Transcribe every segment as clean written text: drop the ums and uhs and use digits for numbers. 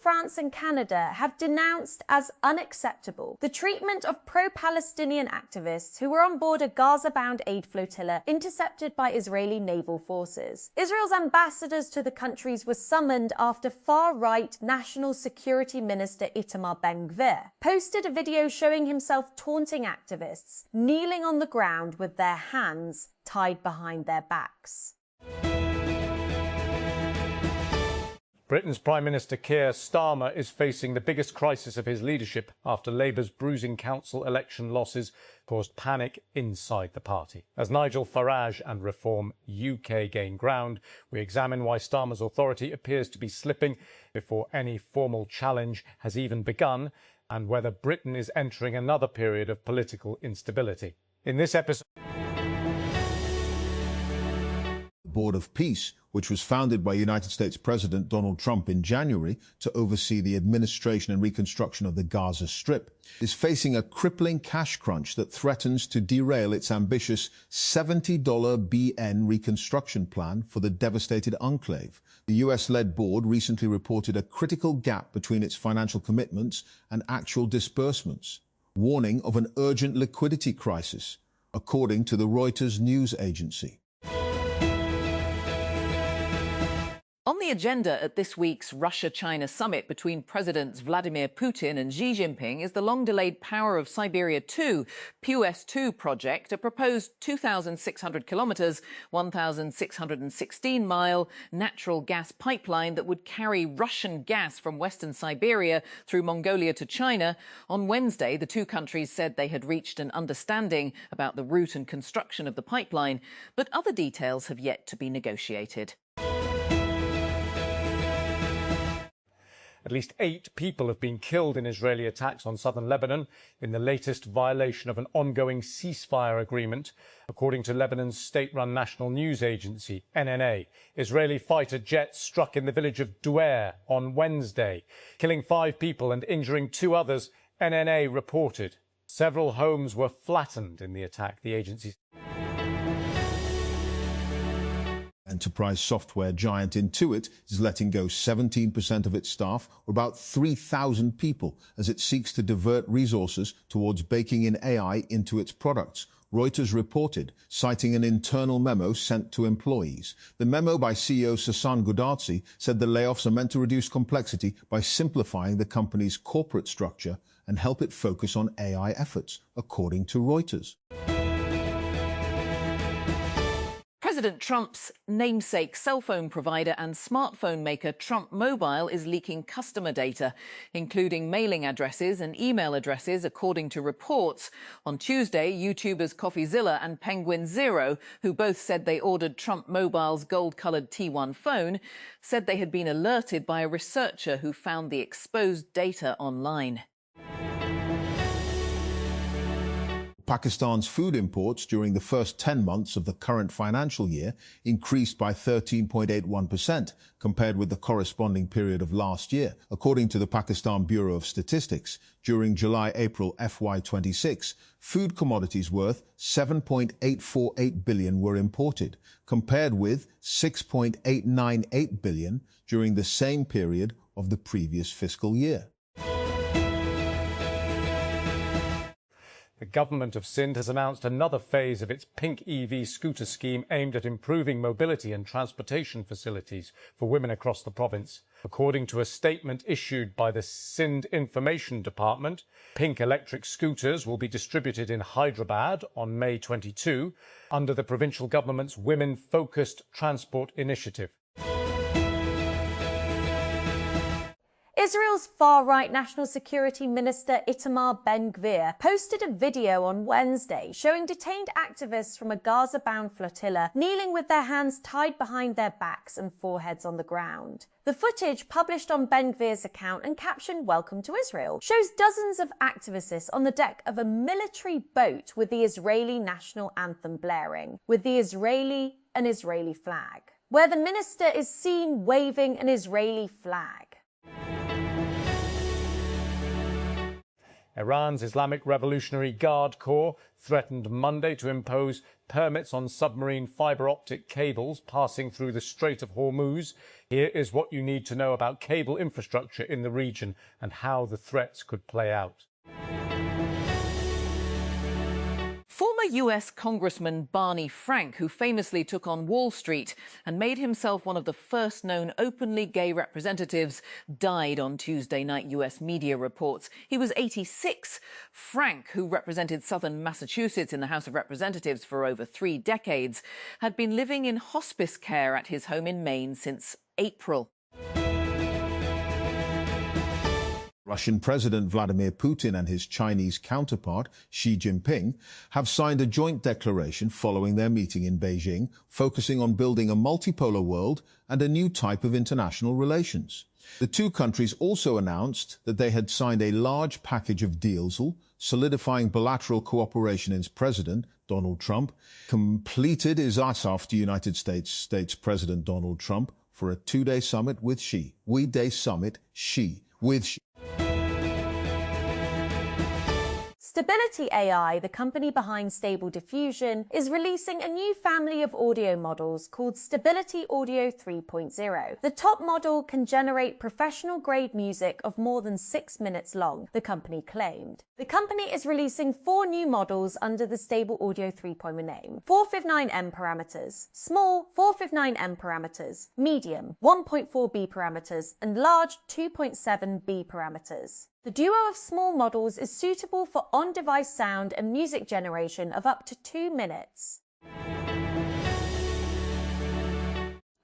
France and Canada have denounced as unacceptable the treatment of pro-Palestinian activists who were on board a Gaza-bound aid flotilla intercepted by Israeli naval forces. Israel's ambassadors to the countries were summoned after far-right National Security Minister Itamar Ben-Gvir posted a video showing himself taunting activists, kneeling on the ground with their hands tied behind their backs. Britain's Prime Minister Keir Starmer is facing the biggest crisis of his leadership after Labour's bruising council election losses caused panic inside the party. As Nigel Farage and Reform UK gain ground, we examine why Starmer's authority appears to be slipping before any formal challenge has even begun, and whether Britain is entering another period of political instability. In this episode, Board of Peace, which was founded by United States President Donald Trump in January to oversee the administration and reconstruction of the Gaza Strip, is facing a crippling cash crunch that threatens to derail its ambitious $70 BN reconstruction plan for the devastated enclave. The US-led board recently reported a critical gap between its financial commitments and actual disbursements, warning of an urgent liquidity crisis, according to the Reuters news agency. On the agenda at this week's Russia-China summit between Presidents Vladimir Putin and Xi Jinping is the long-delayed Power of Siberia 2, POS-2 project, a proposed 2,600 kilometres, 1,616-mile natural gas pipeline that would carry Russian gas from Western Siberia through Mongolia to China. On Wednesday, the two countries said they had reached an understanding about the route and construction of the pipeline, but other details have yet to be negotiated. at least 8 people have been killed in Israeli attacks on southern Lebanon in the latest violation of an ongoing ceasefire agreement, according to Lebanon's state-run national news agency, NNA. Israeli fighter jets struck in the village of Duer on Wednesday, killing 5 people and injuring 2 others, NNA reported. Several homes were flattened in the attack, the agency said. Enterprise software giant Intuit is letting go 17% of its staff, or about 3,000 people, as it seeks to divert resources towards baking in AI into its products, Reuters reported, citing an internal memo sent to employees. The memo by CEO Sasan Goudarzi said the layoffs are meant to reduce complexity by simplifying the company's corporate structure and help it focus on AI efforts, according to Reuters. President Trump's namesake cell phone provider and smartphone maker Trump Mobile is leaking customer data, including mailing addresses and email addresses, according to reports. On Tuesday, YouTubers CoffeeZilla and Penguin Zero, who both said they ordered Trump Mobile's gold-coloured T1 phone, said they had been alerted by a researcher who found the exposed data online. Pakistan's food imports during the first 10 months of the current financial year increased by 13.81% compared with the corresponding period of last year, according to the Pakistan Bureau of Statistics. During July-April FY26, food commodities worth $7.848 billion were imported, compared with $6.898 billion during the same period of the previous fiscal year. The government of Sindh has announced another phase of its Pink EV scooter scheme aimed at improving mobility and transportation facilities for women across the province. According to a statement issued by the Sindh Information Department, Pink electric scooters will be distributed in Hyderabad on May 22 under the provincial government's Women-Focused Transport Initiative. Israel's far-right National Security Minister Itamar Ben-Gvir posted a video on Wednesday showing detained activists from a Gaza-bound flotilla kneeling with their hands tied behind their backs and foreheads on the ground. The footage, published on Ben-Gvir's account and captioned "Welcome to Israel," shows dozens of activists on the deck of a military boat with the Israeli national anthem blaring, with an Israeli flag, where the minister is seen waving an Israeli flag. Iran's Islamic Revolutionary Guard Corps threatened Monday to impose permits on submarine fibre optic cables passing through the Strait of Hormuz. Here is what you need to know about cable infrastructure in the region and how the threats could play out. Former US Congressman Barney Frank, who famously took on Wall Street and made himself one of the first known openly gay representatives, died on Tuesday night, US media reports. He was 86. Frank, who represented southern Massachusetts in the House of Representatives for over 3 decades, had been living in hospice care at his home in Maine since April. Russian President Vladimir Putin and his Chinese counterpart, Xi Jinping, have signed a joint declaration following their meeting in Beijing, focusing on building a multipolar world and a new type of international relations. The two countries also announced that they had signed a large package of deals, solidifying bilateral cooperation as President Donald Trump completed his ask after United States President Donald Trump for a 2-day summit with Xi. We-day summit Xi with Xi. Stability AI, the company behind Stable Diffusion, is releasing a new family of audio models called Stability Audio 3.0. The top model can generate professional-grade music of more than 6 minutes long, the company claimed. The company is releasing 4 new models under the Stable Audio 3.0 name. 459M parameters, small 459M parameters, medium 1.4B parameters, and large 2.7B parameters. The duo of small models is suitable for on-device sound and music generation of up to 2 minutes.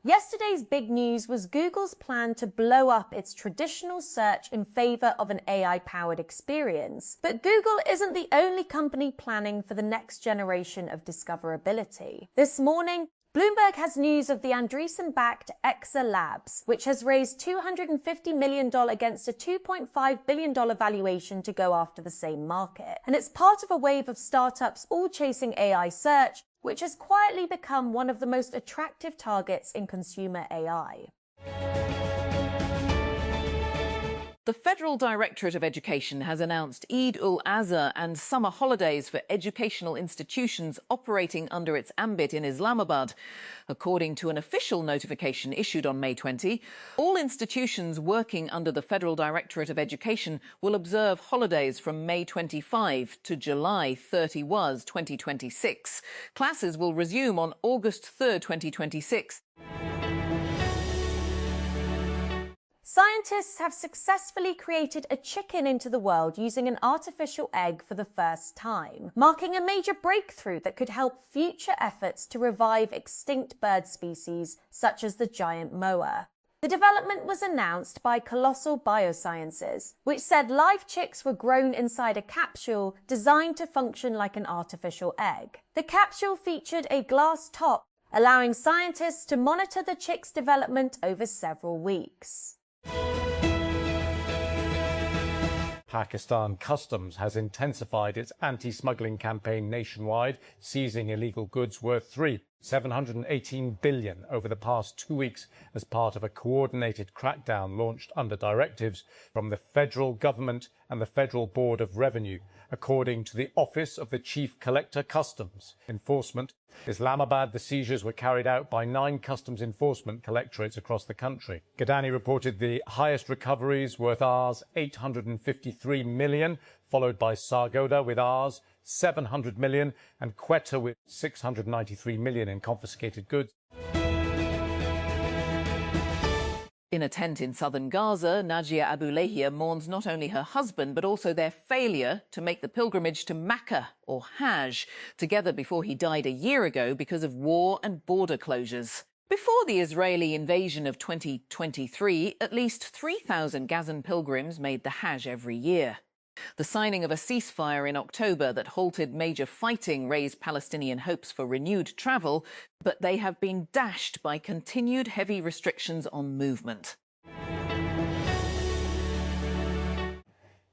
Yesterday's big news was Google's plan to blow up its traditional search in favor of an AI-powered experience. But Google isn't the only company planning for the next generation of discoverability. This morning, Bloomberg has news of the Andreessen-backed Exa Labs, which has raised $250 million against a $2.5 billion valuation to go after the same market. And it's part of a wave of startups all chasing AI search, which has quietly become one of the most attractive targets in consumer AI. The Federal Directorate of Education has announced Eid-ul-Azha and summer holidays for educational institutions operating under its ambit in Islamabad. According to an official notification issued on May 20, all institutions working under the Federal Directorate of Education will observe holidays from May 25 to July 31, 2026. Classes will resume on August 3, 2026. Scientists have successfully created a chicken into the world using an artificial egg for the first time, marking a major breakthrough that could help future efforts to revive extinct bird species such as the giant moa. The development was announced by Colossal Biosciences, which said live chicks were grown inside a capsule designed to function like an artificial egg. The capsule featured a glass top, allowing scientists to monitor the chick's development over several weeks. Pakistan Customs has intensified its anti-smuggling campaign nationwide, seizing illegal goods worth $718 billion over the past 2 weeks as part of a coordinated crackdown launched under directives from the federal government and the Federal Board of Revenue, according to the Office of the Chief Collector Customs Enforcement. Islamabad, the seizures were carried out by 9 customs enforcement collectorates across the country. Gadani reported the highest recoveries worth Rs 853 million, followed by Sargodha with Rs 700 million and Quetta with 693 million in confiscated goods. In a tent in southern Gaza, Najia Abulahia mourns not only her husband, but also their failure to make the pilgrimage to Mecca, or Hajj, together before he died a year ago because of war and border closures. Before the Israeli invasion of 2023, at least 3,000 Gazan pilgrims made the Hajj every year. The signing of a ceasefire in October that halted major fighting raised Palestinian hopes for renewed travel, but they have been dashed by continued heavy restrictions on movement.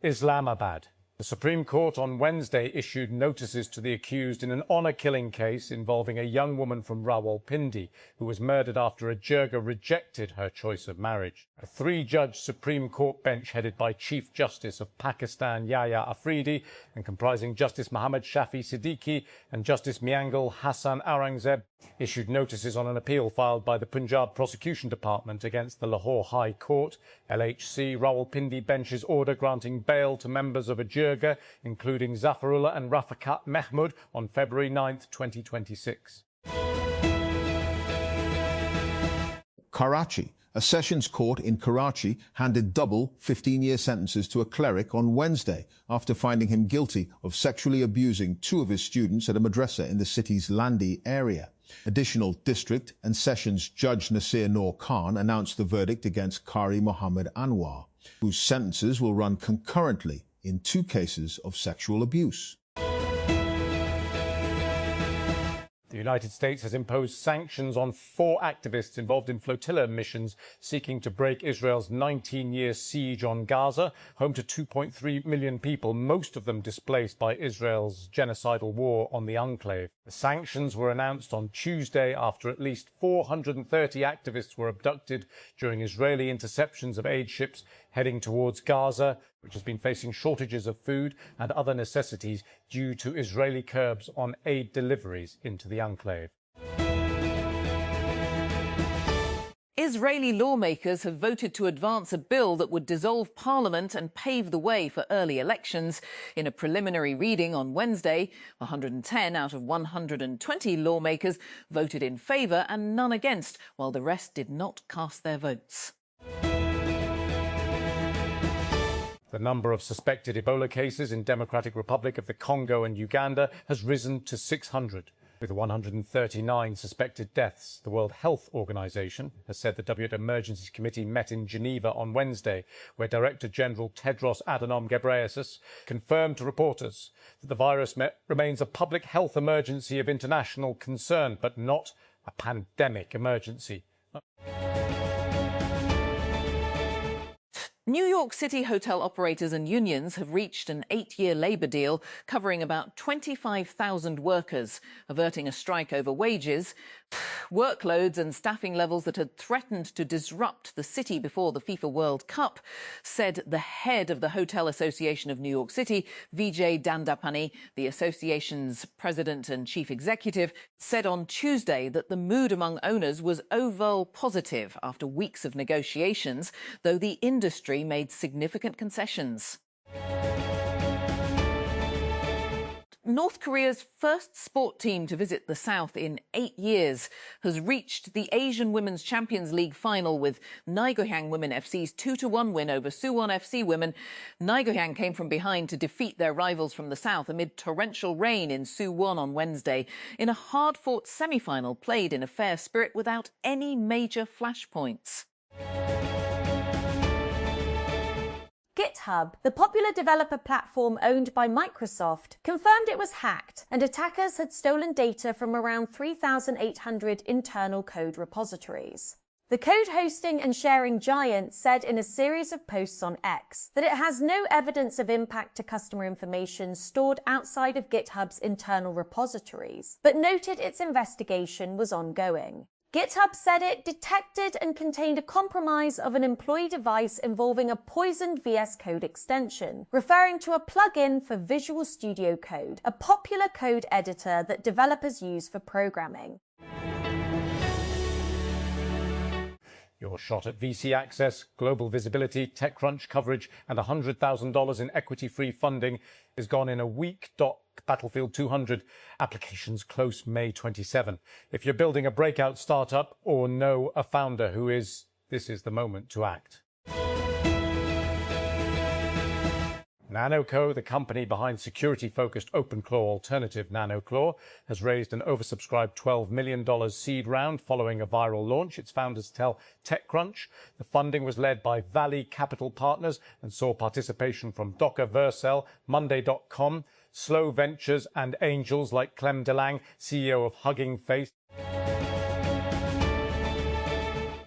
Islamabad. The Supreme Court on Wednesday issued notices to the accused in an honour-killing case involving a young woman from Rawalpindi who was murdered after a jirga rejected her choice of marriage. A three-judge Supreme Court bench headed by Chief Justice of Pakistan Yahya Afridi and comprising Justice Muhammad Shafi Siddiqui and Justice Miangal Hassan Aurangzeb issued notices on an appeal filed by the Punjab Prosecution Department against the Lahore High Court. LHC Rawalpindi bench's order granting bail to members of a jirga, including Zafarullah and Rafiqat Mahmud, on February 9, 2026. Karachi. A sessions court in Karachi handed double 15-year sentences to a cleric on Wednesday after finding him guilty of sexually abusing two of his students at a madrasa in the city's Landi area. Additional district and sessions judge Nasir Noor Khan announced the verdict against Qari Mohammed Anwar, whose sentences will run concurrently in two cases of sexual abuse. The United States has imposed sanctions on 4 activists involved in flotilla missions seeking to break Israel's 19-year siege on Gaza, home to 2.3 million people, most of them displaced by Israel's genocidal war on the enclave. The sanctions were announced on Tuesday after at least 430 activists were abducted during Israeli interceptions of aid ships heading towards Gaza, which has been facing shortages of food and other necessities due to Israeli curbs on aid deliveries into the enclave. Israeli lawmakers have voted to advance a bill that would dissolve parliament and pave the way for early elections. In a preliminary reading on Wednesday, 110 out of 120 lawmakers voted in favour and none against, while the rest did not cast their votes. The number of suspected Ebola cases in Democratic Republic of the Congo and Uganda has risen to 600, with 139 suspected deaths. The World Health Organization has said the WHO Emergency Committee met in Geneva on Wednesday, where Director General Tedros Adhanom Ghebreyesus confirmed to reporters that the virus remains a public health emergency of international concern, but not a pandemic emergency. New York City hotel operators and unions have reached an 8-year labour deal covering about 25,000 workers, averting a strike over wages, workloads and staffing levels that had threatened to disrupt the city before the FIFA World Cup, said the head of the Hotel Association of New York City, Vijay Dandapani. The association's president and chief executive said on Tuesday that the mood among owners was overall positive after weeks of negotiations, though the industry made significant concessions. North Korea's first sport team to visit the South in 8 years has reached the Asian Women's Champions League final with Naegohyang Women FC's 2-1 win over Suwon FC Women. Naegohyang came from behind to defeat their rivals from the South amid torrential rain in Suwon on Wednesday in a hard-fought semi-final played in a fair spirit without any major flashpoints. GitHub, the popular developer platform owned by Microsoft, confirmed it was hacked and attackers had stolen data from around 3,800 internal code repositories. The code hosting and sharing giant said in a series of posts on X that it has no evidence of impact to customer information stored outside of GitHub's internal repositories, but noted its investigation was ongoing. GitHub said it detected and contained a compromise of an employee device involving a poisoned VS Code extension, referring to a plugin for Visual Studio Code, a popular code editor that developers use for programming. Your shot at VC access, global visibility, TechCrunch coverage, and $100,000 in equity-free funding is gone in a week. Battlefield 200 applications close May 27. If you're building a breakout startup or know a founder who is, this is the moment to act. NanoCo, the company behind security-focused OpenClaw alternative NanoClaw, has raised an oversubscribed $12 million seed round following a viral launch. Its founders tell TechCrunch the funding was led by Valley Capital Partners and saw participation from Docker Vercel, Monday.com, Slow Ventures and angels like Clem DeLange, CEO of Hugging Face.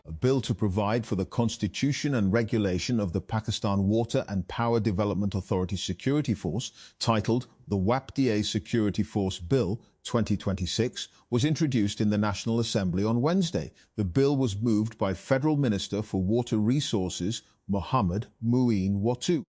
A bill to provide for the constitution and regulation of the Pakistan Water and Power Development Authority Security Force, titled the WAPDA Security Force Bill 2026, was introduced in the National Assembly on Wednesday. The bill was moved by Federal Minister for Water Resources Mohammed Muin Wattu.